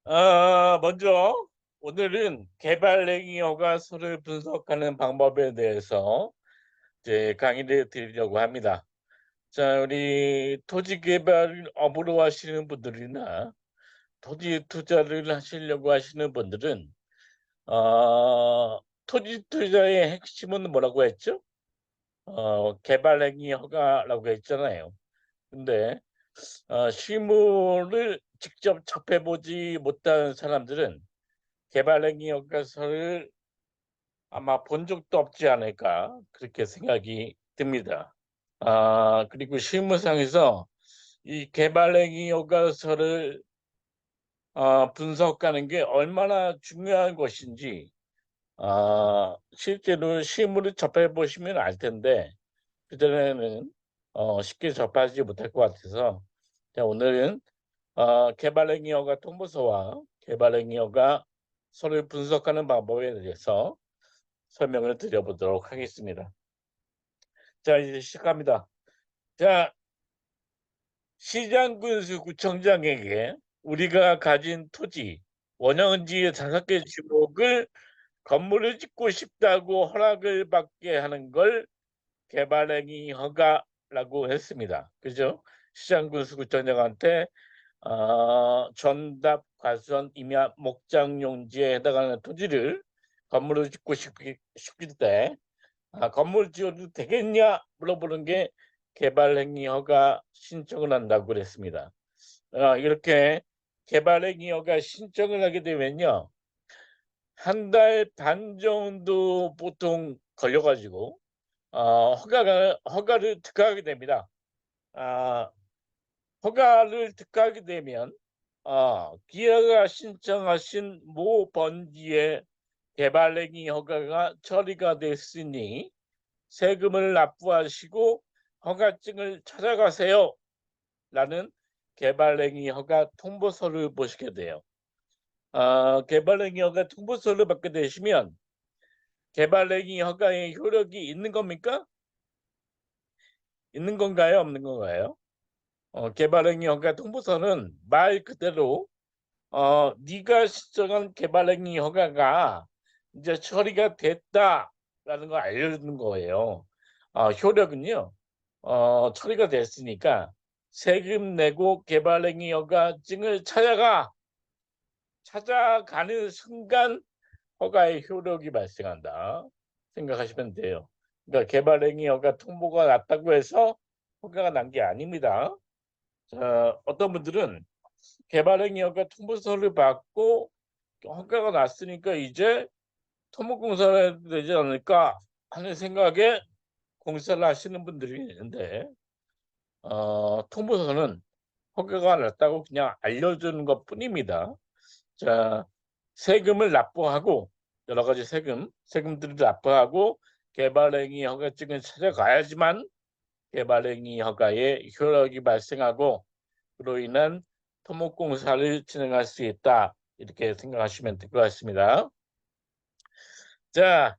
먼저 오늘은 개발랭이 허가서를 분석하는 방법에 대해서 이제 강의를 드리려고 합니다. 자, 우리 토지 개발 업으로 하시는 분들이나 토지 투자를 하시려고 하시는 분들은 토지 투자의 핵심은 뭐라고 했죠? 개발랭이 허가라고 했잖아요. 근데 실물을 직접 접해보지 못한 사람들은 개발행위 허가서를 아마 본 적도 없지 않을까 그렇게 생각이 듭니다. 그리고 실무상에서 이 개발행위 허가서를 분석하는 게 얼마나 중요한 것인지 실제로 실물을 접해 보시면 알 텐데 그전에는 쉽게 접하지 못할 것 같아서 자, 오늘은 개발행위 허가 통보서와 개발행위 허가 서를 분석하는 방법에 대해서 설명을 드려보도록 하겠습니다. 자, 이제 시작합니다. 자, 시장군수구청장에게 우리가 가진 토지, 원형지의 5개 지목을 건물을 짓고 싶다고 허락을 받게 하는 걸 개발행위 허가라고 했습니다. 그죠? 시장군수구청장한테 전답, 과수원, 임야, 목장용지에 해당하는 토지를 건물을 짓고 싶을 때 건물 지어도 되겠냐 물어보는 게 개발행위 허가 신청을 한다고 그랬습니다. 이렇게 개발행위 허가 신청을 하게 되면요, 한 달 반 정도 보통 걸려가지고 허가를 득하게 됩니다. 아, 허가를 득하게 되면 기아가 신청하신 모 번지의 개발행위 허가가 처리가 됐으니 세금을 납부하시고 허가증을 찾아가세요 라는 개발행위 허가 통보서를 보시게 돼요. 개발행위 허가 통보서를 받게 되시면 개발행위 허가의 효력이 있는 겁니까? 있는 건가요? 없는 건가요? 개발행위 허가 통보서는 말 그대로 네가 신청한 개발행위 허가가 이제 처리가 됐다라는 걸 알려주는 거예요. 효력은요. 처리가 됐으니까 세금 내고 개발행위 허가증을 찾아가는 순간 허가의 효력이 발생한다 생각하시면 돼요. 그러니까 개발행위 허가 통보가 났다고 해서 허가가 난 게 아닙니다. 자, 어떤 분들은 개발행위 허가 통보서를 받고 허가가 났으니까 이제 토목공사를 해도 되지 않을까 하는 생각에 공사를 하시는 분들이 있는데 통보서는 허가가 났다고 그냥 알려주는 것 뿐입니다. 자, 세금을 납부하고 여러 가지 세금들을 납부하고 개발행위 허가증을 찾아가야지만 개발행위 허가에 효력이 발생하고 그로 인한 토목공사를 진행할 수 있다. 이렇게 생각하시면 될 것 같습니다. 자,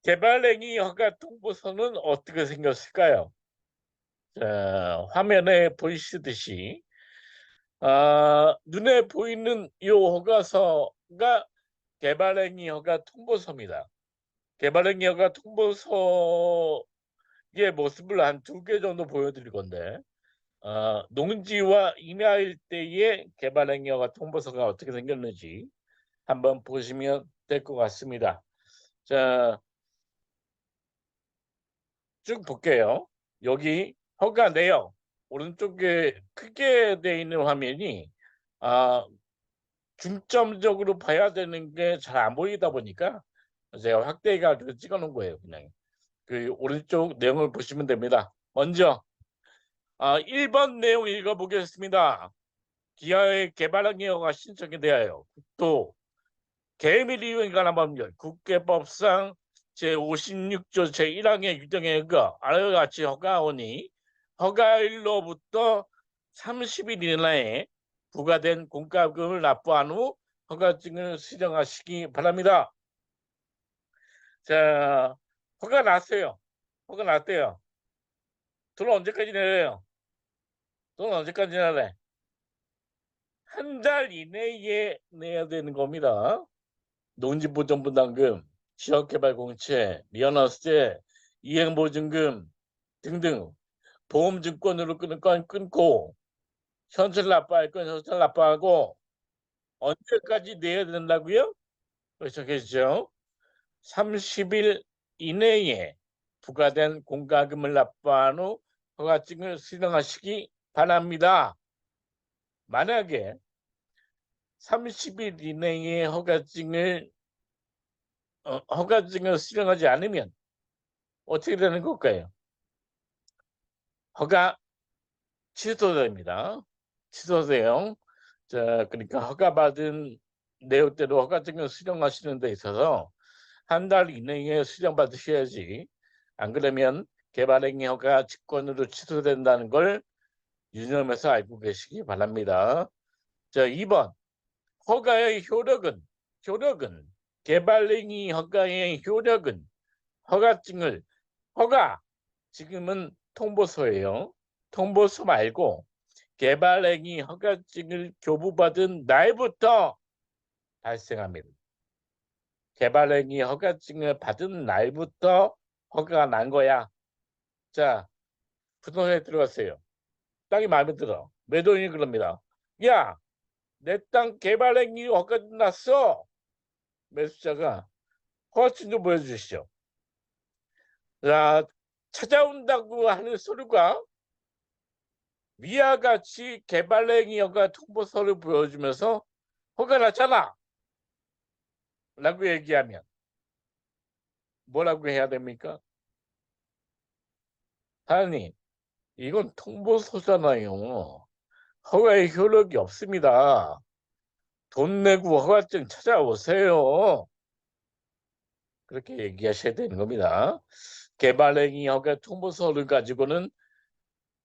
개발행위 허가 통보서는 어떻게 생겼을까요? 자, 화면에 보이시듯이 눈에 보이는 이 허가서가 개발행위 허가 통보서입니다. 개발행위 허가 통보서의 모습을 한 2개 정도 보여드릴 건데 농지와 임야 일대의 개발행위 허가 통보서가 어떻게 생겼는지 한번 보시면 될 것 같습니다. 자, 쭉 볼게요. 여기 허가 내역 오른쪽에 크게 돼 있는 화면이 아, 중점적으로 봐야 되는 게 잘 안 보이다 보니까 제가 확대해가지고 찍어 놓은 거예요. 그냥 그 오른쪽 내용을 보시면 됩니다. 먼저 1번 내용 읽어보겠습니다. 기아의 개발항의허가 신청에 대하여 국토 계밀이용에 관한 법률 국계법상 제56조 제1항의 규정에 의거 아래와 같이 허가하오니 허가일로부터 30일 이내에 부과된 공과금을 납부한 후 허가증을 수령하시기 바랍니다. 자, 허가 났어요. 허가 났대요. 돈 언제까지 내려요? 돈 언제까지 내래? 한 달 이내에 내야 되는 겁니다. 농지보전분담금, 지역개발공채, 미연화수재, 이행보증금 등등 보험증권으로 끊을 건 끊고 현찰 납부할 건 현찰 납부하고 언제까지 내야 된다고요? 적혀있죠. 30일 이내에 부과된 공과금을 납부한 후 허가증을 수령하시기 바랍니다. 만약에 30일 이내에 허가증을 수령하지 않으면 어떻게 되는 걸까요? 허가 취소됩니다. 취소돼요. 자, 그러니까 허가받은 내용대로 허가증을 수령하시는 데 있어서 한 달 이내에 수령받으셔야지, 안 그러면 개발행위 허가 직권으로 취소된다는 걸 유념해서 알고 계시기 바랍니다. 자, 2번 허가의 효력은 개발행위 허가의 효력은 허가증을 지금은 통보소예요. 통보소 말고 개발행위 허가증을 교부받은 날부터 발생합니다. 개발행위 허가증을 받은 날부터 허가가 난 거야. 자, 부동산에 들어갔어요. 땅이 마음에 들어. 매도인이 그럽니다. 야, 내 땅 개발행위 허가증 났어. 매수자가 허가증 좀 보여주시죠. 자, 찾아온다고 하는 서류가 위와 같이 개발행위 허가 통보서를 보여주면서 허가 났잖아 라고 얘기하면 뭐라고 해야 됩니까? 하나님, 이건 통보서잖아요. 허가의 효력이 없습니다. 돈 내고 허가증 찾아오세요. 그렇게 얘기하셔야 되는 겁니다. 개발행위 허가 통보서를 가지고는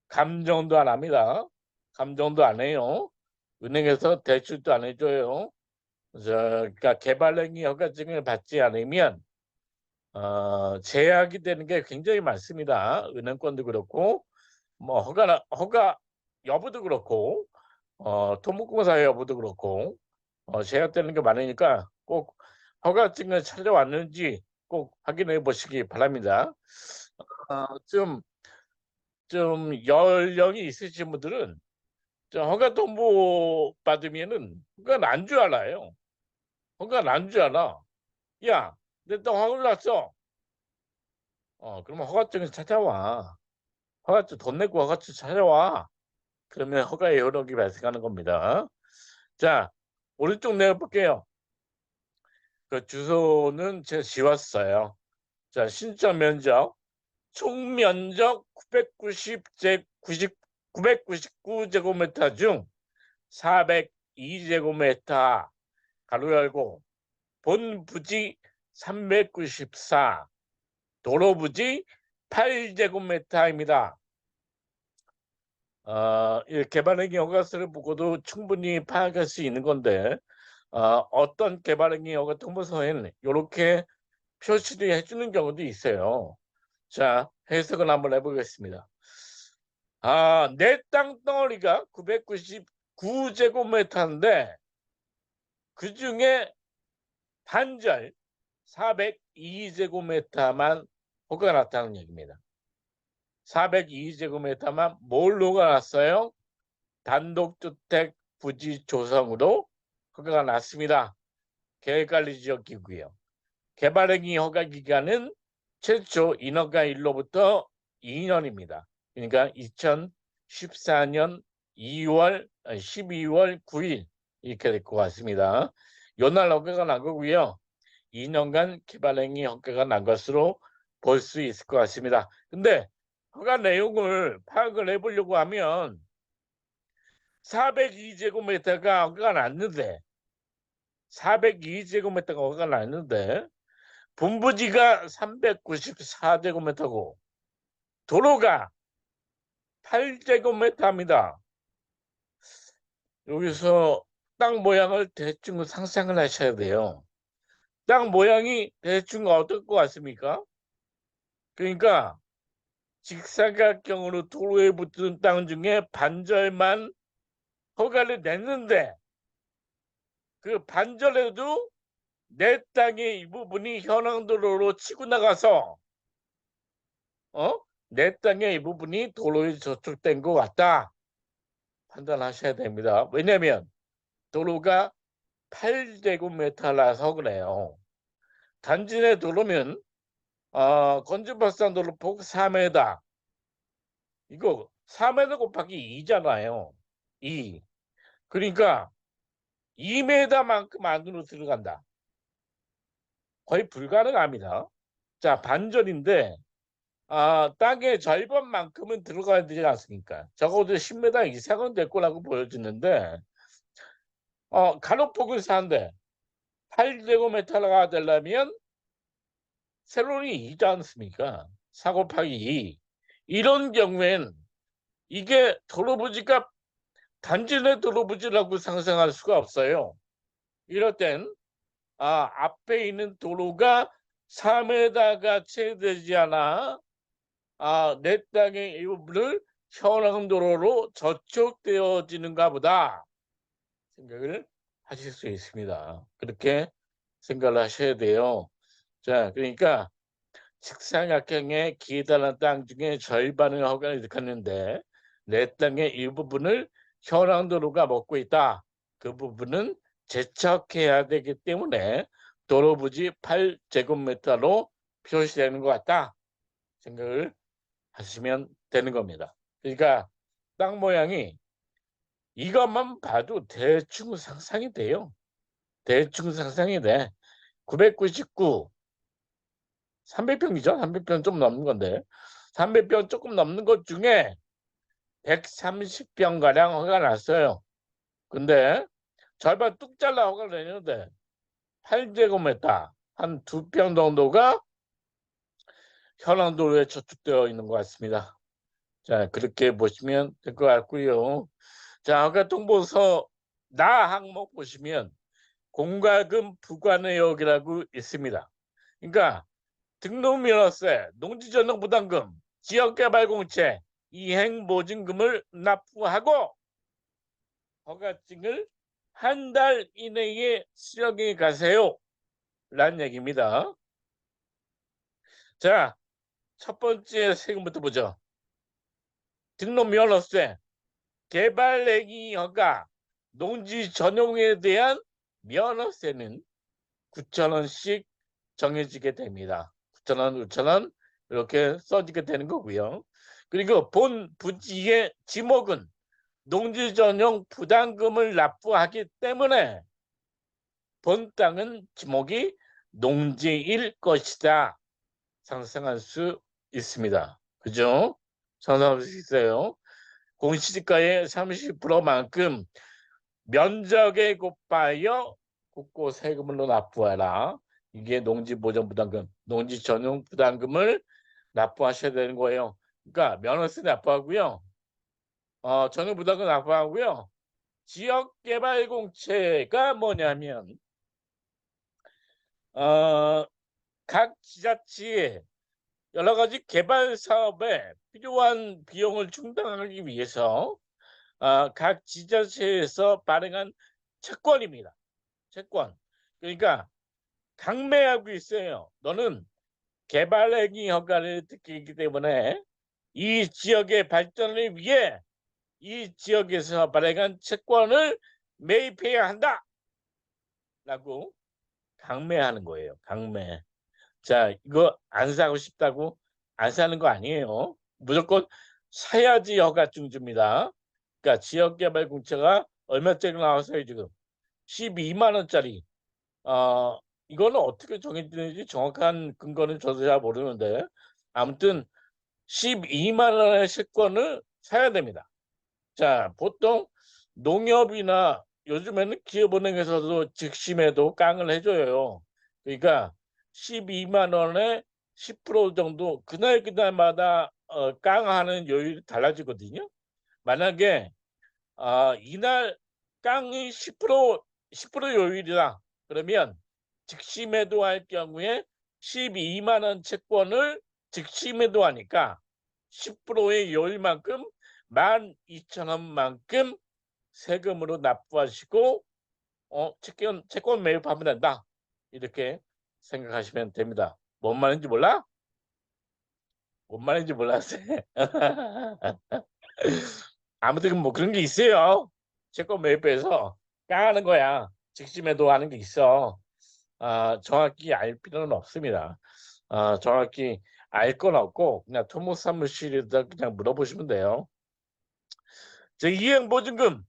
감정도 안 합니다. 감정도 안 해요. 은행에서 대출도 안 해줘요. 그러니까 개발행위 허가증을 받지 않으면 제약이 되는 게 굉장히 많습니다. 은행권도 그렇고 뭐 허가 여부도 그렇고 토목공사 여부도 그렇고 제약되는 게 많으니까 꼭 허가증을 찾아왔는지 꼭 확인해 보시기 바랍니다. 좀 연령이 있으신 분들은 허가 통보 받으면은 허가 난 줄 알아요. 허가 난 줄 알아. 야, 내 땅 허가 났어. 그러면 허가증을 찾아와. 허가증 돈 내고 허가증 찾아와. 그러면 허가의 효력이 발생하는 겁니다. 자, 오른쪽 내려볼게요. 그 주소는 제가 지웠어요. 자, 신청 면적, 총 면적 999제곱미터 중 402제곱미터 가로 열고 본 부지 394, 도로 부지 8제곱미터입니다. 이 개발행위 허가서를 보고도 충분히 파악할 수 있는 건데 어떤 개발행위 허가 통보서에는 이렇게 표시를 해주는 경우도 있어요. 자, 해석을 한번 해보겠습니다. 내 땅덩어리가 999제곱미터인데 그 중에 반절 402제곱미터만 허가가 났다는 얘기입니다. 402제곱미터만 뭘 허가가 났어요? 단독주택 부지 조성으로 허가가 났습니다. 계획관리지역기구요. 개발행위 허가 기간은 최초 인허가일로부터 2년입니다. 그러니까 2014년 12월 9일 이렇게 될 것 같습니다. 요날 허가가 난 거고요. 2년간 개발행위 허가가 난 것으로 볼 수 있을 것 같습니다. 근데 허가 내용을 파악을 해보려고 하면 402제곱미터가 허가가 났는데 402제곱미터가 허가가 났는데 분부지가 394제곱미터고 도로가 8제곱미터입니다. 여기서 땅 모양을 대충 상상을 하셔야 돼요. 땅 모양이 대충 어떨 것 같습니까? 그러니까 직사각형으로 도로에 붙은 땅 중에 반절만 허가를 냈는데 그 반절에도 내 땅의 이 부분이 현황도로로 치고 나가서 내 땅의 이 부분이 도로에 저축된 것 같다 판단하셔야 됩니다. 왜냐하면 도로가 8제곱미터라서 그래요. 단지 내 도로면 건축발산도로폭 4m, 이거 4m 곱하기 2잖아요. 2. 그러니까 2m만큼 안으로 들어간다. 거의 불가능합니다. 자, 반절인데 땅의 절반만큼은 들어가야 되지 않습니까? 적어도 10m 이상은 될 거라고 보여지는데 가로폭을 사는데 8제곱미터가 되려면 세로는 2지 않습니까? 4 곱하기 2. 이런 경우엔 이게 도로부지가 단지 내 도로부지라고 상상할 수가 없어요. 이럴 땐 앞에 있는 도로가 3m가 채 되지 않아 내 땅의 일부를 현황도로로 저촉되어지는가 보다 생각을 하실 수 있습니다. 그렇게 생각을 하셔야 돼요. 자, 그러니까 직사각형의 기다란 땅 중에 절반을 허가했는데 내 땅의 일부분을 현황도로가 먹고 있다. 그 부분은 제척해야 되기 때문에 도로부지 8제곱미터로 표시되는 것 같다 생각을 하시면 되는 겁니다. 그러니까 땅 모양이 이것만 봐도 대충 상상이 돼요. 대충 상상이 돼. 999 300평이죠. 300평 좀 넘는 건데 300평 조금 넘는 것 중에 130평 가량 허가 났어요. 근데 절반 뚝 잘라 허가를 내는데 8제곱미터 한 2평 정도가 현황도로에 저축되어 있는 것 같습니다. 자, 그렇게 보시면 될 것 같고요. 자, 허가 통보서 나 항목 보시면 공과금 부과내역이라고 있습니다. 그러니까 등록면허세, 농지전용 부담금, 지역개발공채, 이행보증금을 납부하고 허가증을 한 달 이내에 수령해 가세요 라는 얘기입니다. 자, 첫 번째 세금부터 보죠. 등록면허세, 개발행위 허가, 농지 전용에 대한 면허세는 9,000원씩 정해지게 됩니다. 9,000원, 5,000원 이렇게 써지게 되는 거고요. 그리고 본 부지의 지목은 농지 전용 부담금을 납부하기 때문에 본 땅은 지목이 농지일 것이다. 상상할 수 있습니다. 그죠? 상상할 수 있어요. 공시지가의 30%만큼 면적에 곱하여 국고 세금으로 납부하라. 이게 농지보전부담금, 농지 전용 부담금을 납부하셔야 되는 거예요. 그러니까 면허세 납부하고요. 전용 부담금 납부하고요. 지역개발공채가 뭐냐면 각 지자체에 여러 가지 개발 사업에 필요한 비용을 충당하기 위해서 각 지자체에서 발행한 채권입니다. 채권. 그러니까 강매하고 있어요. 너는 개발행위 허가를 듣기 있기 때문에 이 지역의 발전을 위해 이 지역에서 발행한 채권을 매입해야 한다. 라고 강매하는 거예요. 강매. 자, 이거 안 사고 싶다고 안 사는 거 아니에요. 무조건 사야지 허가증 줍니다. 그러니까 지역개발공채가 얼마짜리 나왔어요, 지금? 12만 원짜리. 이거는 어떻게 정해지는지 정확한 근거는 저도 잘 모르는데 아무튼 12만 원의 채권을 사야 됩니다. 자, 보통 농협이나 요즘에는 기업은행에서도 즉심에도 깡을 해줘요. 그러니까 12만 원에 10% 정도 그날마다 깡하는 요율이 달라지거든요. 만약에 이날 깡이 10% 요율이다. 그러면 즉시 매도할 경우에 12만 원 채권을 즉시 매도하니까 10%의 요율만큼 12,000원만큼 세금으로 납부하시고 채권 매입하면 된다. 이렇게 생각하시면 됩니다. 뭔 말인지 몰라? 뭔 말인지 몰랐어요. 아무튼 뭐 그런 게 있어요. 채권 매입해서 까는 거야. 즉시 매도하는 게 있어. 정확히 알 필요는 없습니다. 정확히 알 건 없고 그냥 토목 사무실에다 그냥 물어보시면 돼요. 저 이행보증금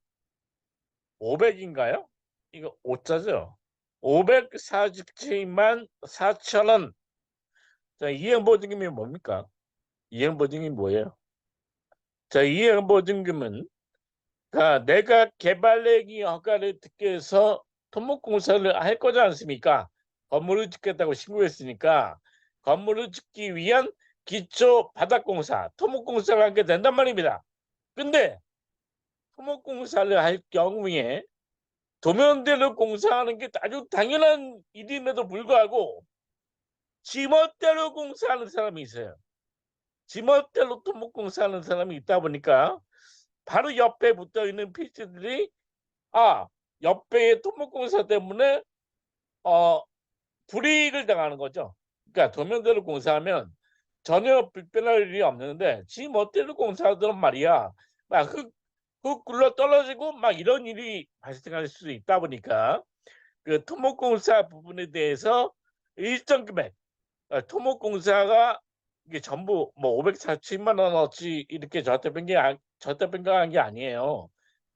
500인가요? 이거 5자죠. 547만 4천 원. 자, 이행보증금이 뭡니까? 이행보증금이 뭐예요? 자, 이행보증금은 내가 개발행위 허가를 듣기 위해서 토목공사를 할 거지 않습니까? 건물을 짓겠다고 신고했으니까 건물을 짓기 위한 기초 바닥공사, 토목공사를 하게 된단 말입니다. 근데 토목공사를 할 경우에 도면대로 공사하는 게 아주 당연한 일임에도 불구하고 지멋대로 공사하는 사람이 있어요. 지멋대로 토목공사하는 사람이 있다 보니까 바로 옆에 붙어 있는 필지들이 옆에의 토목공사 때문에 불이익을 당하는 거죠. 그러니까 도면대로 공사하면 전혀 불편할 일이 없는데 지멋대로 공사하던 말이야. 막 흙 굴러 떨어지고 막 이런 일이 발생할 수 있다 보니까 그 토목공사 부분에 대해서 일정 금액 토목공사가 이게 전부 뭐 547만 원어치 이렇게 저대변경한 게 아니에요.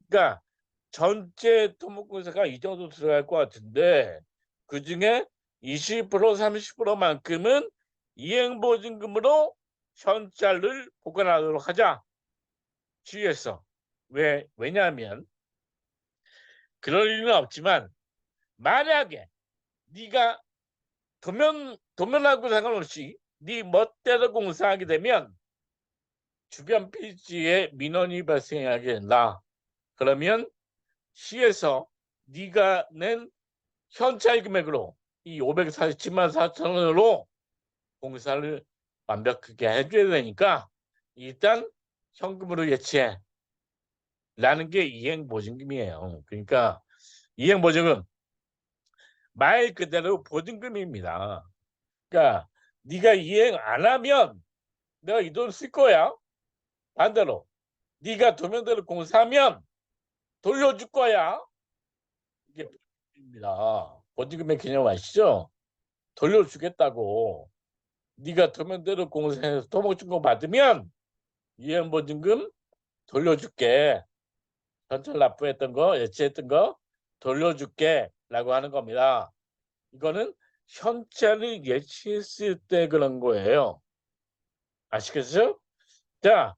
그러니까 전체 토목공사가 이 정도 들어갈 것 같은데 그 중에 20% 30%만큼은 이행보증금으로 현찰을 보관하도록 하자 주의했어. 왜냐하면 그럴 일은 없지만 만약에 네가 도면하고 상관없이 네 멋대로 공사하게 되면 주변 필지에 민원이 발생하게 된다. 그러면 시에서 네가 낸 현찰 금액으로 이 547만 4천 원으로 공사를 완벽하게 해줘야 되니까 일단 현금으로 예치해 라는 게 이행보증금이에요. 그러니까 이행보증금 말 그대로 보증금입니다. 그러니까 네가 이행 안 하면 내가 이 돈 쓸 거야. 반대로 네가 도면대로 공사하면 돌려줄 거야. 이게 보증금입니다. 보증금의 개념 아시죠? 돌려주겠다고. 네가 도면대로 공사해서 토목증권 받으면 이행보증금 돌려줄게. 현찰 납부했던 거, 예치했던 거 돌려줄게 라고 하는 겁니다. 이거는 현찰을 예치했을 때 그런 거예요. 아시겠어요? 자,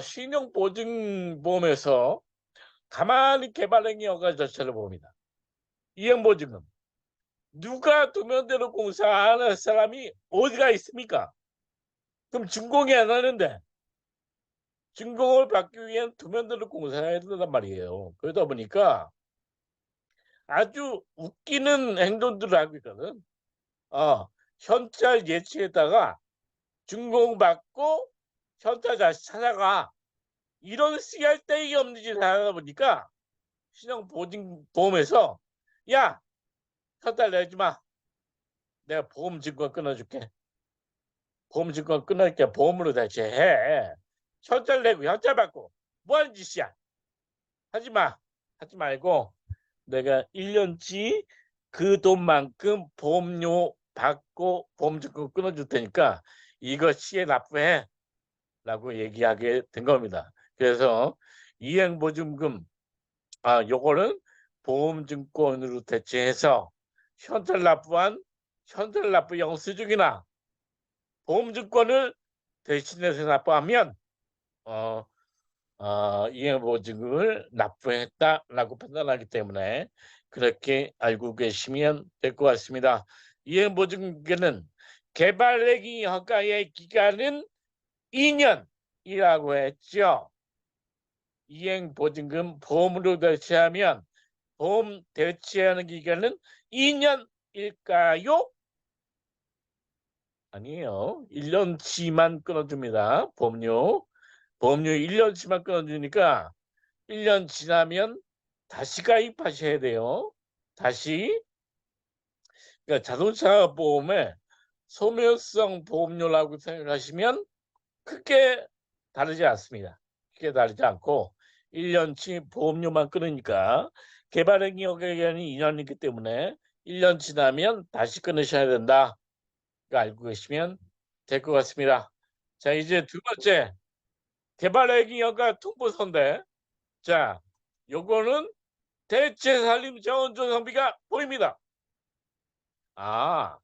신용보증보험에서 가만히 개발행위 허가 절차를 봅니다. 이행보증금. 누가 도면대로 공사하는 사람이 어디가 있습니까? 그럼 준공이 안 하는데 준공을 받기 위한 도면대로 공사해야 된단 말이에요. 그러다 보니까 아주 웃기는 행동들을 하고 있거든. 현찰 예치에다가 준공받고 현찰 다시 찾아가. 이런 쓰잘데기 없는 짓을 하다 보니까 신용보증보험에서 야, 현찰 내지 마. 내가 보험증권 끊어줄게. 보험증권 끊을게. 보험으로 다시 해. 현찰 내고 현찰 받고 뭐 하는 짓이야. 하지 마. 하지 말고 내가 1년치 그 돈만큼 보험료 받고 보험증권 끊어줄 테니까 이거 시에 납부해 라고 얘기하게 된 겁니다. 그래서 이행보증금 요거는 보험증권으로 대체해서 현찰 납부 영수증이나 보험증권을 대신해서 납부하면 어, 이행보증금을 납부했다라고 판단하기 때문에 그렇게 알고 계시면 될 것 같습니다. 이행보증금은 개발행위 허가의 기간은 2년이라고 했죠. 이행보증금 보험으로 대체하면 보험 대체하는 기간은 2년일까요? 아니에요. 1년치만 끊어줍니다. 보험료 1년치만 끊어주니까 1년 지나면 다시 가입하셔야 돼요. 다시. 그러니까 자동차 보험에 소멸성 보험료라고 생각하시면 크게 다르지 않습니다. 크게 다르지 않고 1년치 보험료만 끊으니까 개발행위 허가 기간이 2년이기 때문에 1년 지나면 다시 끊으셔야 된다. 알고 계시면 될 것 같습니다. 자, 이제 두 번째 개발행위 허가 통보서인데, 자, 요거는 대체 산림 자원조성비가 보입니다. 아,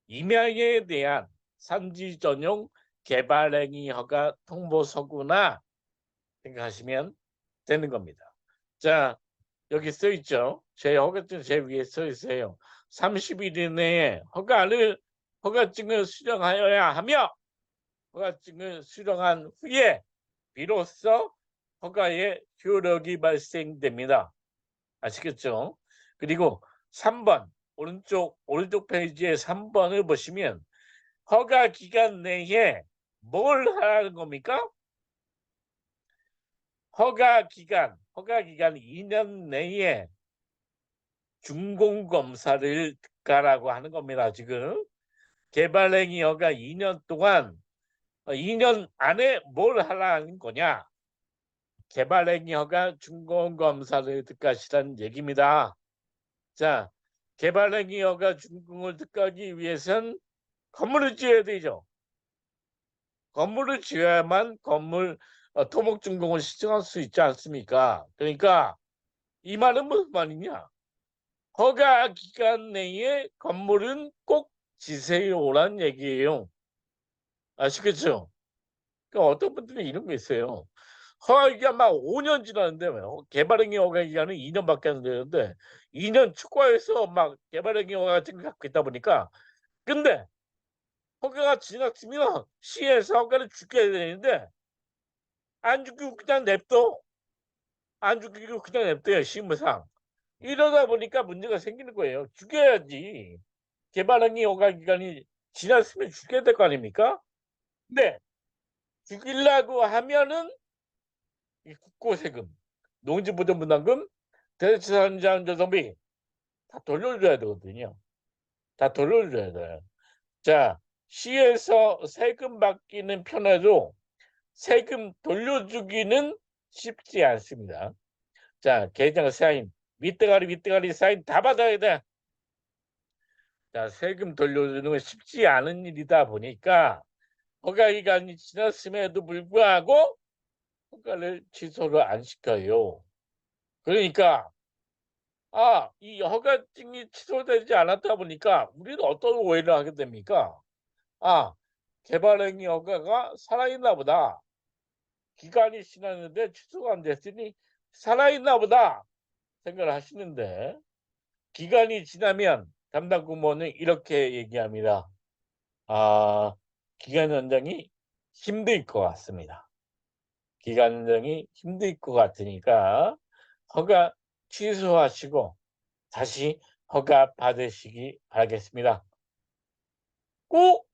임야에 대한 산지 전용 개발행위 허가 통보서구나 생각하시면 되는 겁니다. 자, 여기 써 있죠. 제 허가증 제 위에 써 있어요. 30일 이내에 허가증을 수령하여야 하며, 허가증을 수령한 후에 비로소 허가의 효력이 발생됩니다. 아시겠죠? 그리고 3번 오른쪽 페이지에 3번을 보시면 허가 기간 내에 뭘 하라는 겁니까? 허가 기간 2년 내에 준공검사를 가라고 하는 겁니다. 지금 개발행위 허가 2년 동안 2년 안에 뭘 하라는 거냐? 개발행위 허가 준공검사를 특가시라는 얘기입니다. 자, 개발행위 허가 준공을 특가하기 위해선 건물을 지어야 되죠. 건물을 지어야만 토목준공을 신청할 수 있지 않습니까? 그러니까 이 말은 무슨 말이냐? 허가 기간 내에 건물은 꼭 지세요라는 얘기예요. 아시겠죠? 그러니까 어떤 분들은 이런 거 있어요. 허가 기간 막 5년 지났는데 개발행위 허가 기간은 2년밖에 안 되는데 2년 추가해서 막 개발행위 허가 같은 거 갖고 있다 보니까, 근데 허가가 지났으면 시에서 허가를 주게 되는데 안 주기고 그냥 냅둬. 안 주기고 그냥 냅둬요, 실무상. 이러다 보니까 문제가 생기는 거예요. 죽여야지. 개발행위 허가 기간이 지났으면 죽여야 될 거 아닙니까? 근데 죽이려고 하면은 이 국고세금, 농지보전분담금, 대대자원조성비 다 돌려줘야 되거든요. 다 돌려줘야 돼요. 자, 시에서 세금 받기는 편해도 세금 돌려주기는 쉽지 않습니다. 자, 계정 사인, 윗대가리 사인 다 받아야 돼. 자, 세금 돌려주는 건 쉽지 않은 일이다 보니까 허가 기간이 지났음에도 불구하고 허가를 취소를 안 시켜요. 그러니까 이 허가증이 취소되지 않았다 보니까 우리는 어떤 오해를 하게 됩니까? 개발행위 허가가 살아있나 보다. 기간이 지났는데 취소가 안 됐으니 살아있나 보다 생각을 하시는데, 기간이 지나면 담당 공무원은 이렇게 얘기합니다. 기간 연장이 힘들 것 같습니다. 기간 연장이 힘들 것 같으니까 허가 취소하시고 다시 허가 받으시기 바라겠습니다. 꼭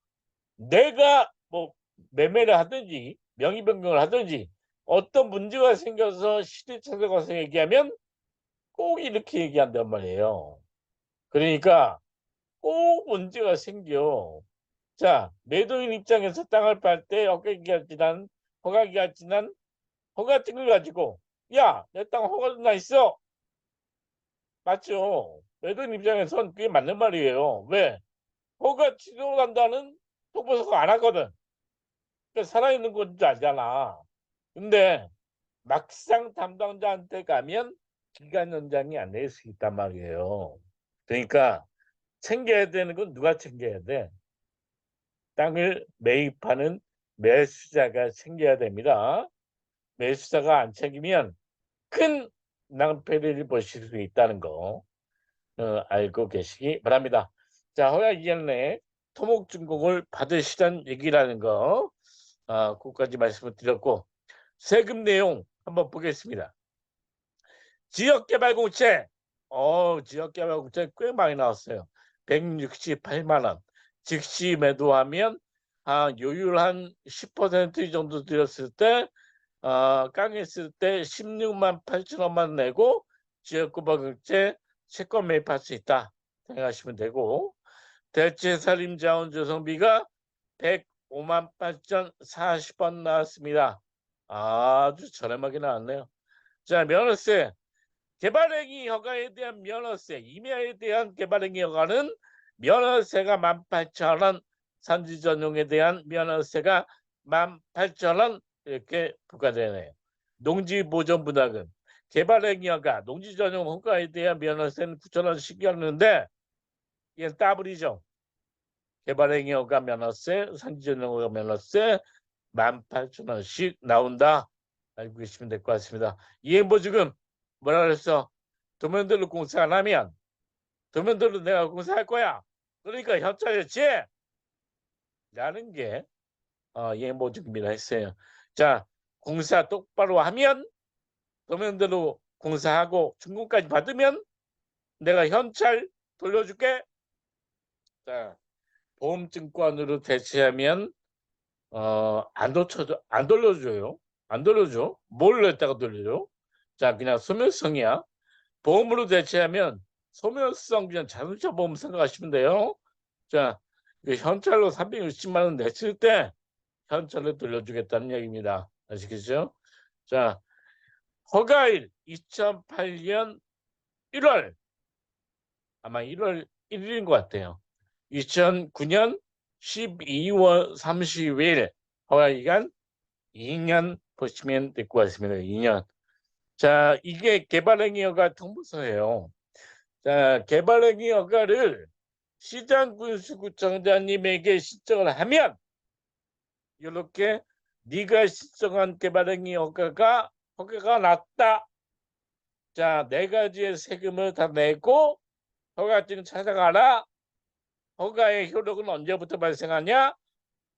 내가 뭐 매매를 하든지 명의 변경을 하든지 어떤 문제가 생겨서 시를 찾아가서 얘기하면 꼭 이렇게 얘기한단 말이에요. 그러니까 꼭 문제가 생겨. 자, 매도인 입장에서 땅을 팔 때 허가기가 지난 허가증을 가지고 야, 내 땅 허가 나 있어. 맞죠? 매도인 입장에선 그게 맞는 말이에요. 왜? 허가 취소한다는 통보서가 안 하거든. 그러니까 살아있는 건지 알잖아. 근데 막상 담당자한테 가면 기간 연장이 안 될 수 있단 말이에요. 그러니까 챙겨야 되는 건 누가 챙겨야 돼? 땅을 매입하는 매수자가 챙겨야 됩니다. 매수자가 안 챙기면 큰 낭패를 보실 수 있다는 거 알고 계시기 바랍니다. 자, 허가 기간 내에 토목준공을 받으시란 얘기라는 거 그것까지 말씀을 드렸고, 세금 내용 한번 보겠습니다. 지역개발공채, 지역개발공채 꽤 많이 나왔어요. 168만 원. 즉시 매도하면 요율 한 10% 정도 들였을 때 깡했을 때 16만 8천 원만 내고 지역구박극제 채권 매입할 수 있다 생각하시면 되고, 대체 살림 자원 조성비가 105만 8,040원 나왔습니다. 아주 저렴하게 나왔네요. 자, 면허세, 개발행위 허가에 대한 면허세, 임야에 대한 개발행위 허가는 면허세가 18,000원, 산지 전용에 대한 면허세가 18,000원 이렇게 부과되네요. 농지보존분담금, 개발행위 허가, 농지 전용 허가에 대한 면허세는 9,000원씩이었는데 이게 더블이죠. 개발행위 허가 면허세, 산지 전용 허가 면허세 18,000원씩 나온다. 알고 계시면 될 것 같습니다. 이행보증금 뭐라 그랬어? 도면도로 공사 안 하면 도면도로 내가 공사할 거야. 그러니까 현찰이지 라는 게 이행보증금이라 했어요. 자, 공사 똑바로 하면 도면도로 공사하고 준공까지 받으면 내가 현찰 돌려줄게. 자, 보험증권으로 대체하면 안 돌려줘요. 안 돌려줘. 뭘 냈다가 돌려줘? 자, 그냥 소멸성이야. 보험으로 대체하면 소멸성 그냥 자동차 보험 생각하시면 돼요. 자, 현찰로 360만 원 냈을 때 현찰로 돌려주겠다는 얘기입니다. 아시겠죠? 자, 허가일 2008년 1월, 아마 1월 1일인 것 같아요. 2009년 12월 30일 허가기간 2년 보시면 될 것 같습니다. 2년. 자, 이게 개발행위 허가 통보서예요. 자, 개발행위 허가를 시장군수구청장님에게 신청을 하면 이렇게 네가 신청한 개발행위 허가가 났다. 자, 네 가지의 세금을 다 내고 허가증 찾아가라. 허가의 효력은 언제부터 발생하냐?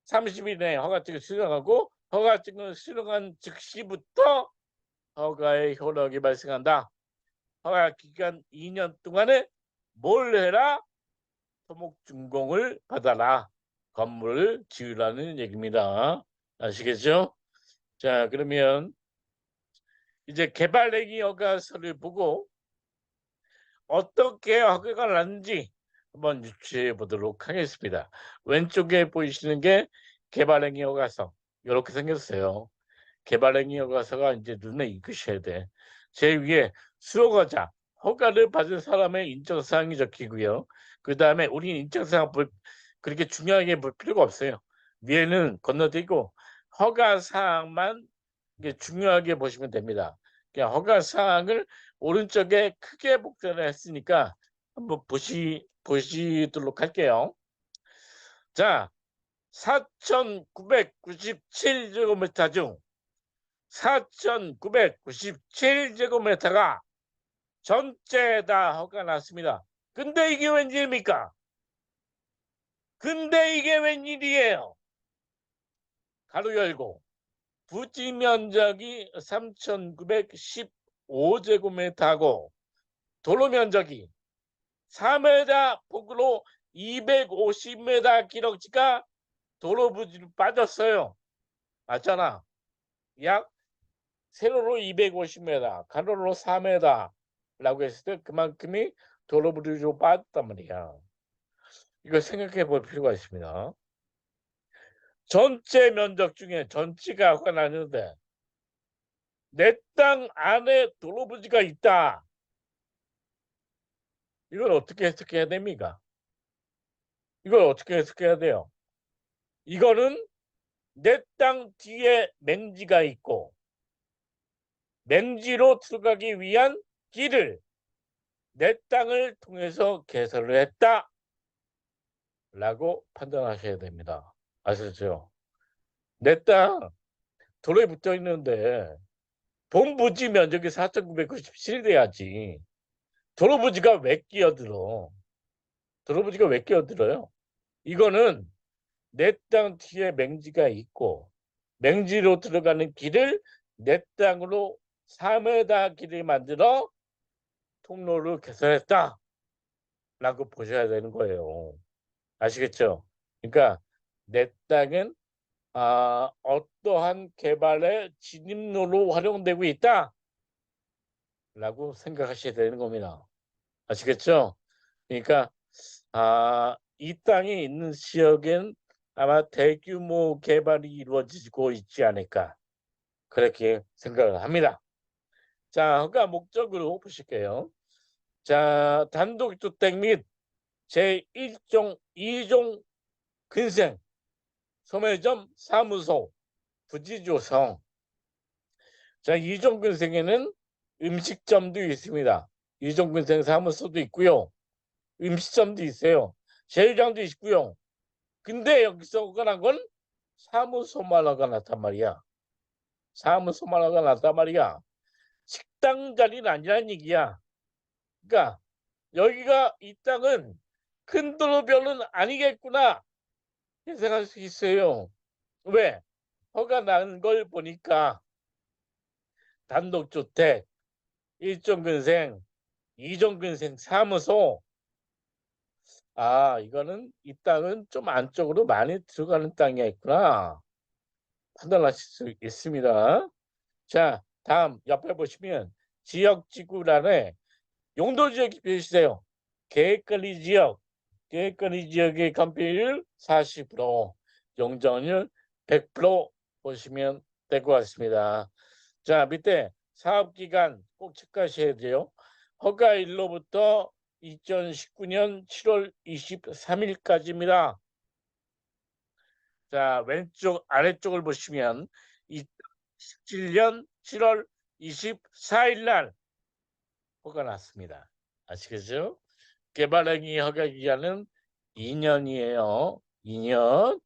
30일 내에 허가증을 수령하고 허가증을 수령한 즉시부터 허가의 효력이 발생한다. 허가 기간 2년 동안에 뭘 해라? 토목준공을 받아라. 건물을 지으라는 얘기입니다. 아시겠죠? 자, 그러면 이제 개발행위 허가서를 보고 어떻게 허가가 났는지 한번 유추해 보도록 하겠습니다. 왼쪽에 보이시는 게 개발행위 허가서. 이렇게 생겼어요. 개발행위 허가서가 이제 눈에 익으셔야 돼. 제일 위에 수호가자, 허가를 받은 사람의 인적사항이 적히고요. 그 다음에 우린 인적사항 그렇게 중요하게 볼 필요가 없어요. 위에는 건너뛰고 허가사항만 중요하게 보시면 됩니다. 그냥 허가사항을 오른쪽에 크게 복사를 했으니까 한번 보시도록 할게요. 자, 4,997제곱미터 중 4,997제곱미터가 전체 다 허가 났습니다. 근데 이게 웬일입니까? 근데 이게 웬일이에요? 가로 열고 부지 면적이 3,915제곱미터하고 도로 면적이 4m 폭으로 250m 기록지가 도로 부지로 빠졌어요. 맞잖아. 약 세로로 250m, 가로로 4m라고 했을 때 그만큼이 도로 부지로 빠졌단 말이야. 이거 생각해 볼 필요가 있습니다. 전체 면적 중에 전체가 허가 나는데 내 땅 안에 도로 부지가 있다. 이걸 어떻게 해석해야 됩니까? 이걸 어떻게 해석해야 돼요? 이거는 내 땅 뒤에 맹지가 있고 맹지로 들어가기 위한 길을 내 땅을 통해서 개설을 했다 라고 판단하셔야 됩니다. 아시죠? 내 땅 도로에 붙어 있는데 본부지 면적이 4,997 돼야지. 도로 부지가 왜 끼어들어? 도로 부지가 왜 끼어들어요? 이거는 내 땅 뒤에 맹지가 있고 맹지로 들어가는 길을 내 땅으로 3m 길을 만들어 통로를 개설했다 라고 보셔야 되는 거예요. 아시겠죠? 그러니까 내 땅은 어떠한 개발의 진입로로 활용되고 있다. 라고 생각하셔야 되는 겁니다. 아시겠죠? 그러니까 이 땅이 있는 지역엔 아마 대규모 개발이 이루어지고 있지 않을까 그렇게 생각을 합니다. 자, 허가 목적으로 보실게요. 자, 단독주택 및 제1종, 2종 근생, 소매점, 사무소, 부지조성. 자, 2종 근생에는 음식점도 있습니다. 2종 근생 사무소도 있고요. 음식점도 있어요. 제일장도 있고요. 근데 여기서 억울한 건 사무소만 허가 났단 말이야. 사무소만 허가 났단 말이야. 식당 자리는 아니란 얘기야. 그러니까 여기가 이 땅은 큰 도로변은 아니겠구나 생각할 수 있어요. 왜? 허가 난 걸 보니까 단독주택, 1종 근생, 2종 근생 사무소. 이거는 이 땅은 좀 안쪽으로 많이 들어가는 땅이 있구나 판단하실 수 있습니다. 자, 다음 옆에 보시면 지역지구란에 용도지역이 표시돼요. 계획관리 지역, 계획관리 지역의 건폐율 40%, 용적률 100% 보시면 될 것 같습니다. 자, 밑에 사업기간 꼭 체크하셔야 돼요. 허가일로부터 2019년 7월 23일까지입니다. 자, 왼쪽 아래쪽을 보시면 2017년 7월 24일 날 허가 났습니다. 아시겠죠? 개발행위 허가 기간은 2년이에요. 2년.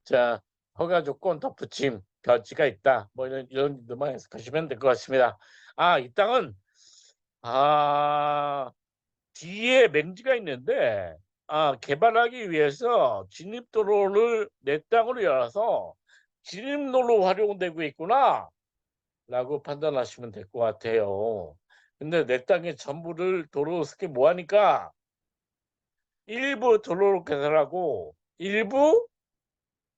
자, 허가 조건 덧붙임 결지가 있다. 뭐 이런 정도만 해석하시면 될 것 같습니다. 이 땅은 뒤에 맹지가 있는데 개발하기 위해서 진입도로를 내 땅으로 열어서 진입로로 활용되고 있구나 라고 판단하시면 될 것 같아요. 근데 내 땅에 전부를 도로로 쓰게 뭐하니까 일부 도로로 개설하고 일부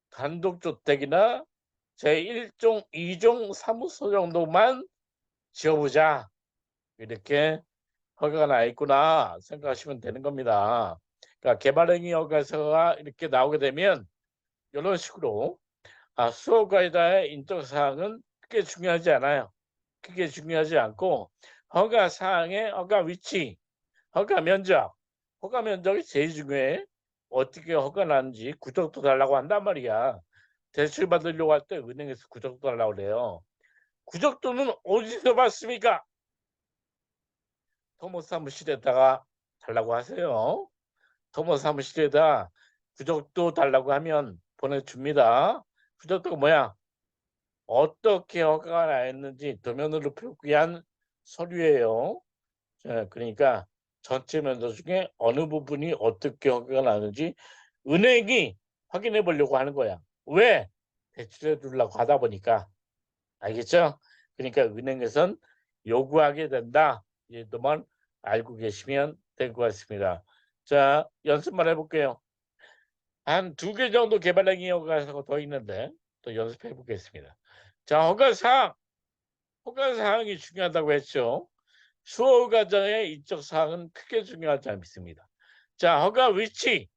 단독주택이나 제1종, 2종 사무소 정도만 지어보자 이렇게 허가가 나 있구나 생각하시면 되는 겁니다. 그러니까 개발행위 허가서가 이렇게 나오게 되면 이런 식으로 수허가에다의 인적사항은 크게 중요하지 않아요. 크게 중요하지 않고 허가 사항의 허가 위치, 허가 면적, 허가 면적이 제일 중요해. 어떻게 허가 나는지 구적도 달라고 한단 말이야. 대출 받으려고 할 때 은행에서 구적도 달라고 그래요. 구적도는 어디서 받습니까? 토모 사무실에다가 달라고 하세요. 토모 사무실에다 구적도 달라고 하면 보내줍니다. 구적도가 뭐야? 어떻게 허가가 나있는지 도면으로 표기한 서류예요. 자, 그러니까 전체 면적 중에 어느 부분이 어떻게 허가가 나는지 은행이 확인해 보려고 하는 거야. 왜? 대출해 주려고 하다 보니까. 알겠죠? 그러니까 은행에선 요구하게 된다. 이도만 알고 계시면 될 것 같습니다. 자, 연습만 해볼게요. 한 2개 정도 개발행위 허가가 더 있는데 또 연습해 보겠습니다. 자, 허가사항이 중요하다고 했죠. 수호 과정의 인적 사항은 크게 중요하지 않습니다. 자, 허가 위치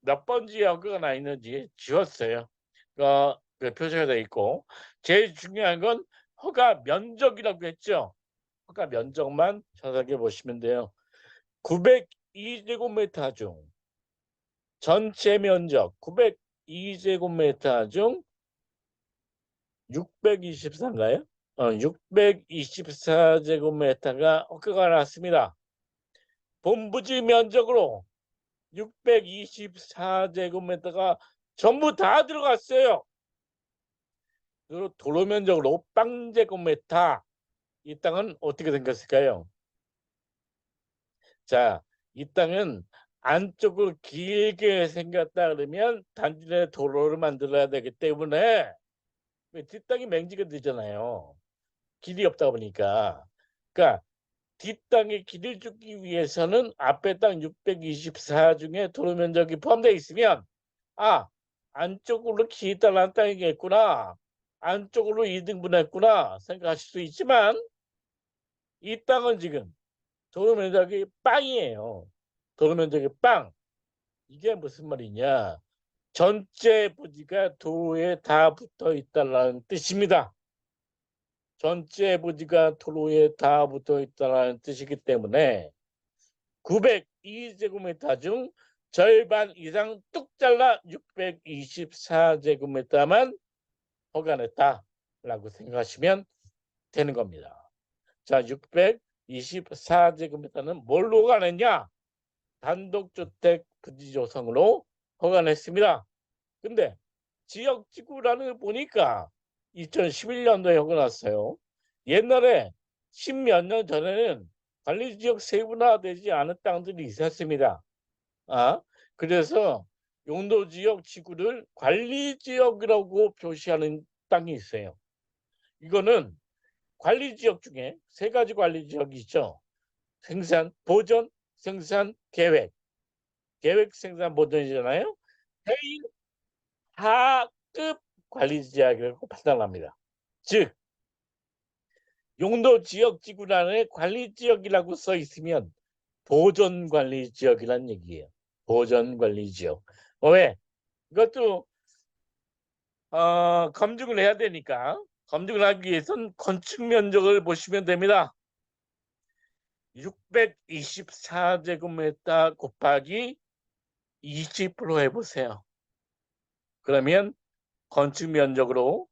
몇 번지 허가가 나 있는지 지웠어요. 그 표시가 되어 있고 제일 중요한 건 허가 면적이라고 했죠. 허가 면적만 찾아게 보시면 돼요. 902제곱미터 중 전체 면적 902제곱미터 중 624인가요? 624제곱미터가 허가가 났습니다. 본부지 면적으로 624제곱미터가 전부 다 들어갔어요. 그리고 도로 면적으로 빵제곱미터 이 땅은 어떻게 생겼을까요? 자, 이 땅은 안쪽으로 길게 생겼다 그러면 단지 내 도로를 만들어야 되기 때문에 뒷땅이 맹지가 되잖아요. 길이 없다 보니까. 그러니까 뒷땅에 길을 주기 위해서는 앞에 땅 624 중에 도로 면적이 포함되어 있으면 안쪽으로 기다란 땅이겠구나. 안쪽으로 2등분했구나 생각하실 수 있지만 이 땅은 지금 도로 면적이 빵이에요. 도로 면적이 빵. 이게 무슨 말이냐? 전체 부지가 도로에 다 붙어 있다는 뜻입니다. 전체 부지가 도로에 다 붙어 있다는 뜻이기 때문에 902제곱미터 중 절반 이상 뚝 잘라 624제곱미터만 허가냈다라고 생각하시면 되는 겁니다. 자, 624제곱미터는 뭘로 허가냈냐? 단독주택 부지 조성으로 허가냈습니다. 근데 지역지구란을 보니까 2011년도에 허가났어요. 옛날에 10몇 년 전에는 관리지역 세분화되지 않은 땅들이 있었습니다. 그래서 용도지역 지구를 관리지역이라고 표시하는 땅이 있어요. 이거는 관리지역 중에 세 가지 관리지역이 있죠. 생산, 보전, 생산, 계획. 계획, 생산, 보전이잖아요. 해일, 하급 관리지역이라고 판단합니다. 즉, 용도지역지구란에 관리지역이라고 써 있으면 보전관리지역이란 얘기예요. 보전관리지역. 왜? 이것도 검증을 해야 되니까 검증을 하기 위해선 건축 면적을 보시면 됩니다. 624제곱미터 곱하기 20% 해보세요. 그러면 건축 면적으로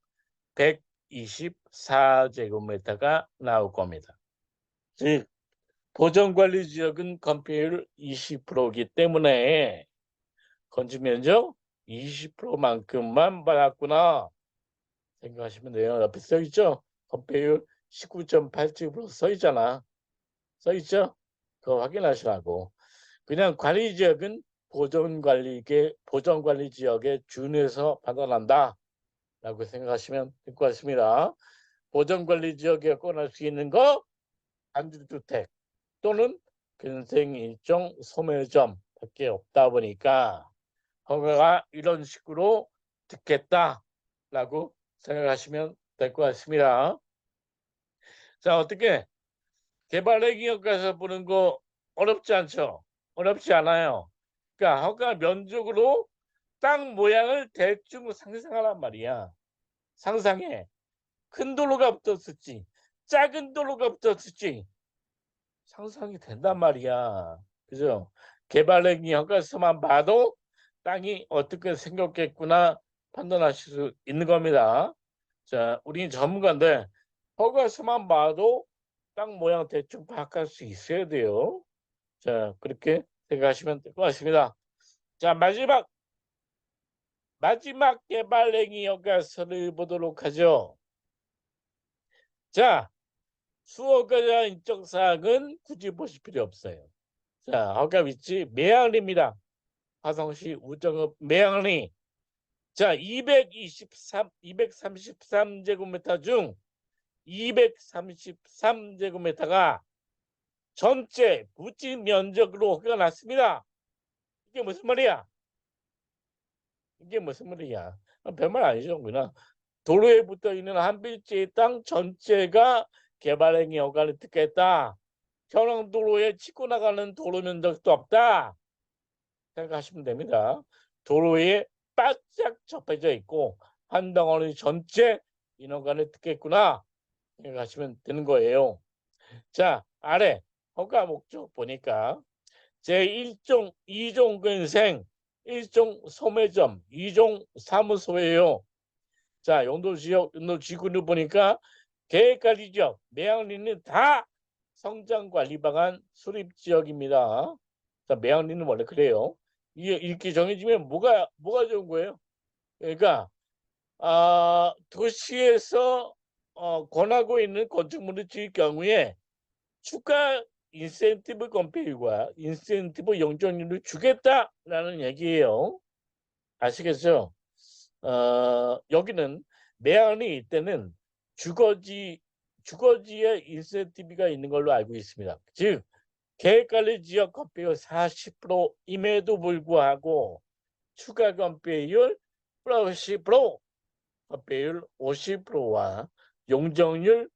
124제곱미터가 나올 겁니다. 즉 보전관리지역은 건폐율 20%이기 때문에 건축면적 20%만큼만 받았구나 생각하시면 돼요. 옆에 써있죠? 건폐율 19.87% 써있잖아. 써있죠? 그거 확인하시라고. 그냥 관리지역은 보전관리지역에 준해서 판단한다 라고 생각하시면 될 것 같습니다. 보전관리지역에 권할 수 있는 거 단독주택 또는 근생 일종 소매점 밖에 없다 보니까 허가가 이런 식으로 듣겠다라고 생각하시면 될 것 같습니다. 자, 어떻게 개발행위 허가에서 보는 거 어렵지 않죠? 어렵지 않아요. 그러니까 허가 면적으로 땅 모양을 대충 상상하란 말이야. 상상해. 큰 도로가 붙었을지 작은 도로가 붙었을지 상상이 된단 말이야. 그죠? 개발행위 허가서만 봐도 땅이 어떻게 생겼겠구나 판단하실 수 있는 겁니다. 자, 우리 전문가인데 허가서만 봐도 땅 모양 대충 파악할 수 있어야 돼요. 자, 그렇게 생각하시면 될 것 같습니다. 자, 마지막 개발행위 허가서를 보도록 하죠. 자, 수허가자 인적사항은 굳이 보실 필요 없어요. 자, 허가 위치 매양리입니다. 화성시 우정읍 매양리. 자, 233제곱미터 중 233제곱미터가 전체 부지 면적으로 허가가 났습니다. 이게 무슨 말이야? 이게 무슨 말이야? 별말 아니죠. 그냥 도로에 붙어 있는 한 필지의 땅 전체가 개발행위 허가를 듣겠다. 현황도로에 치고 나가는 도로 면적도 없다. 생각하시면 됩니다. 도로에 바짝 접해져 있고 한 덩어리 전체 인허가를 듣겠구나 생각하시면 되는 거예요. 자, 아래 허가 목적 보니까 제1종 2종 근생 1종 소매점 2종 사무소예요. 자, 용도지역 용도지구를 보니까 계획관리지역 매양리는 다 성장관리 방안 수립지역입니다. 자, 매양리는 원래 그래요. 이게 이렇게 정해지면 뭐가 좋은 거예요? 그러니까 도시에서 권하고 있는 건축물을 지을 경우에 추가 인센티브 건폐율과 인센티브 용적률을 주겠다라는 얘기예요. 아시겠죠? 여기는 매연이 이때는 주거지에 인센티브가 있는 걸로 알고 있습니다. 즉 계획관리 지역 건폐율 40%임에도 불구하고 추가 건폐율 플러스 10%, 건폐율 50%와 용적률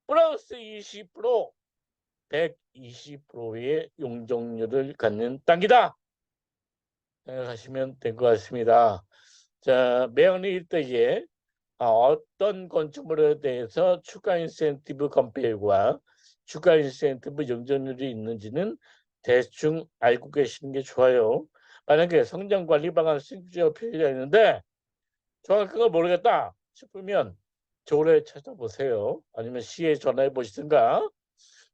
플러스 20% 120%의 용적률을 갖는 땅이다 생각하시면 될 것 같습니다. 자, 매연리 일대에 어떤 건축물에 대해서 추가 인센티브 컴페일과 추가 인센티브 용적률이 있는지는 대충 알고 계시는 게 좋아요. 만약에 성장관리 방안 수립지가 필요가 있는데 정확한 걸 모르겠다 싶으면 조례 찾아보세요. 아니면 시에 전화해 보시든가.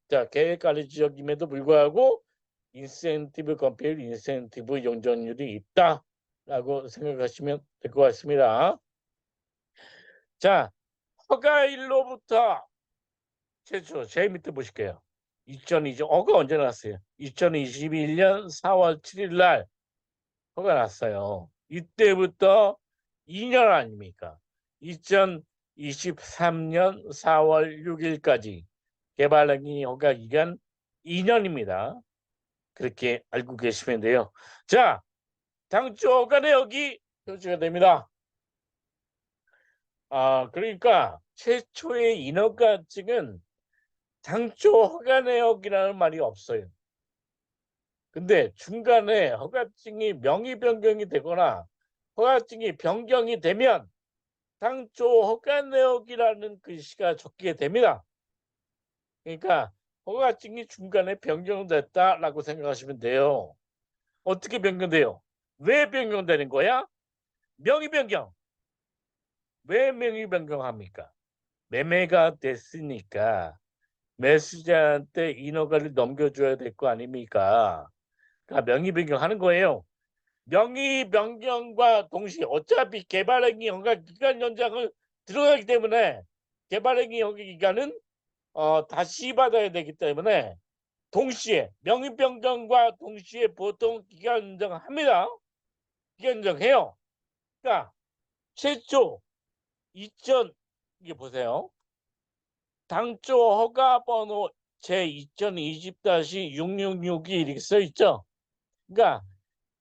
자, 계획관리 지역임에도 불구하고 인센티브 컴페일, 인센티브 용적률이 있다라고 생각하시면 될 것 같습니다. 자, 허가일로부터 최초 제일 밑에 보실게요. 2020 허가 언제 났어요? 2021년 4월 7일 날 허가 났어요. 이때부터 2년 아닙니까? 2023년 4월 6일까지 개발행위 허가 기간 2년입니다. 그렇게 알고 계시면 돼요. 자, 당초 허가 내역이 표시가 됩니다. 그러니까 최초의 인허가증은 당초 허가 내역이라는 말이 없어요. 근데 중간에 허가증이 명의 변경이 되거나 허가증이 변경이 되면 당초 허가 내역이라는 글씨가 적게 됩니다. 그러니까 허가증이 중간에 변경됐다라고 생각하시면 돼요. 어떻게 변경돼요? 왜 변경되는 거야? 명의 변경. 왜 명의 변경합니까? 매매가 됐으니까 매수자한테 인허가를 넘겨줘야 될 거 아닙니까? 그러니까 명의 변경하는 거예요. 명의 변경과 동시에 어차피 개발행위 허가 기간 연장을 들어가기 때문에 개발행위 허가 기간은 다시 받아야 되기 때문에 동시에 명의 변경과 동시에 보통 기간 연장합니다. 기간 연장해요. 그러니까 최초 2000 이게 보세요. 당초 허가 번호 제2020-6662 이렇게 써 있죠. 그러니까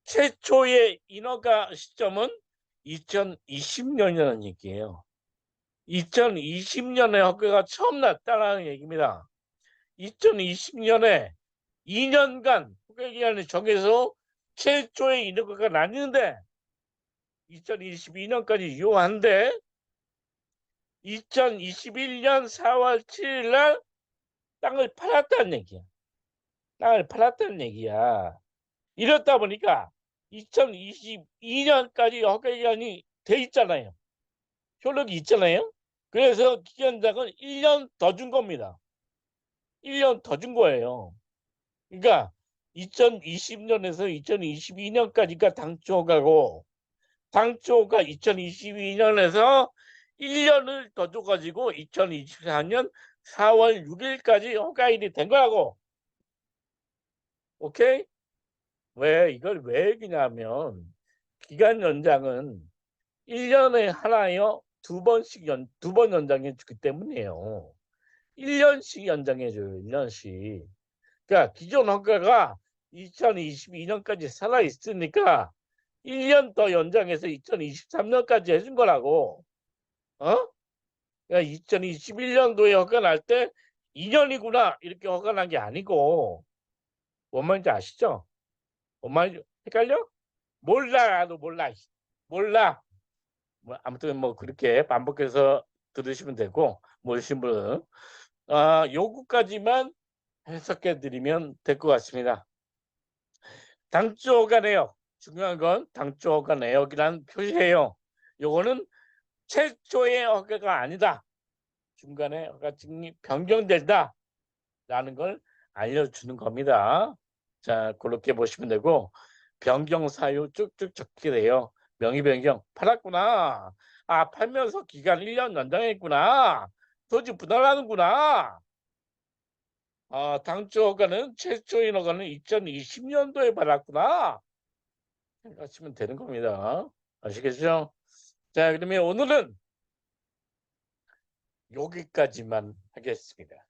최초의 인허가 시점은 2020년이라는 얘기예요. 2020년에 허가가 처음 났다는 얘기입니다. 2020년에 2년간 허가 기간을 정해서 최초의 인허가가 났는데 2022년까지 유효한데 2021년 4월 7일 날 땅을 팔았다는 얘기야. 땅을 팔았다는 얘기야. 이렇다 보니까 2022년까지 허가 기간이 돼 있잖아요. 효력이 있잖아요. 그래서 기간장은 1년 더 준 겁니다. 1년 더 준 거예요. 그러니까 2020년에서 2022년까지가 당초가고 당초가 2022년에서 1년을 더 줘가지고 2024년 4월 6일까지 허가일이 된 거라고. 오케이? 이걸 왜 얘기냐면 기간 연장은 1년에 하나요 두 번 연장해 주기 때문이에요. 1년씩 연장해 줘요. 1년씩. 그러니까 기존 허가가 2022년까지 살아 있으니까 1년 더 연장해서 2023년까지 해준 거라고. 그러니까 2021년도에 허가 날 때 2년이구나 이렇게 허가 난 게 아니고 뭔 말인지 아시죠? 뭔 말인지 헷갈려? 몰라. 나도 몰라. 몰라. 뭐 아무튼 뭐 그렇게 반복해서 들으시면 되고 모르신 분은 요거까지만 해석해 드리면 될 것 같습니다. 당초 허가 내역 중요한 건 당초 허가 내역이라는 표시예요. 요거는 최초의 허가가 아니다. 중간에 허가증이 변경된다 라는 걸 알려주는 겁니다. 자, 그렇게 보시면 되고 변경 사유 쭉쭉 적게 돼요. 명의 변경 팔았구나. 팔면서 기간 1년 연장했구나. 토지 분할하는구나. 당초 허가는 최초인 허가는 2020년도에 받았구나. 생각하시면 되는 겁니다. 아시겠죠? 자, 그러면 오늘은 여기까지만 하겠습니다.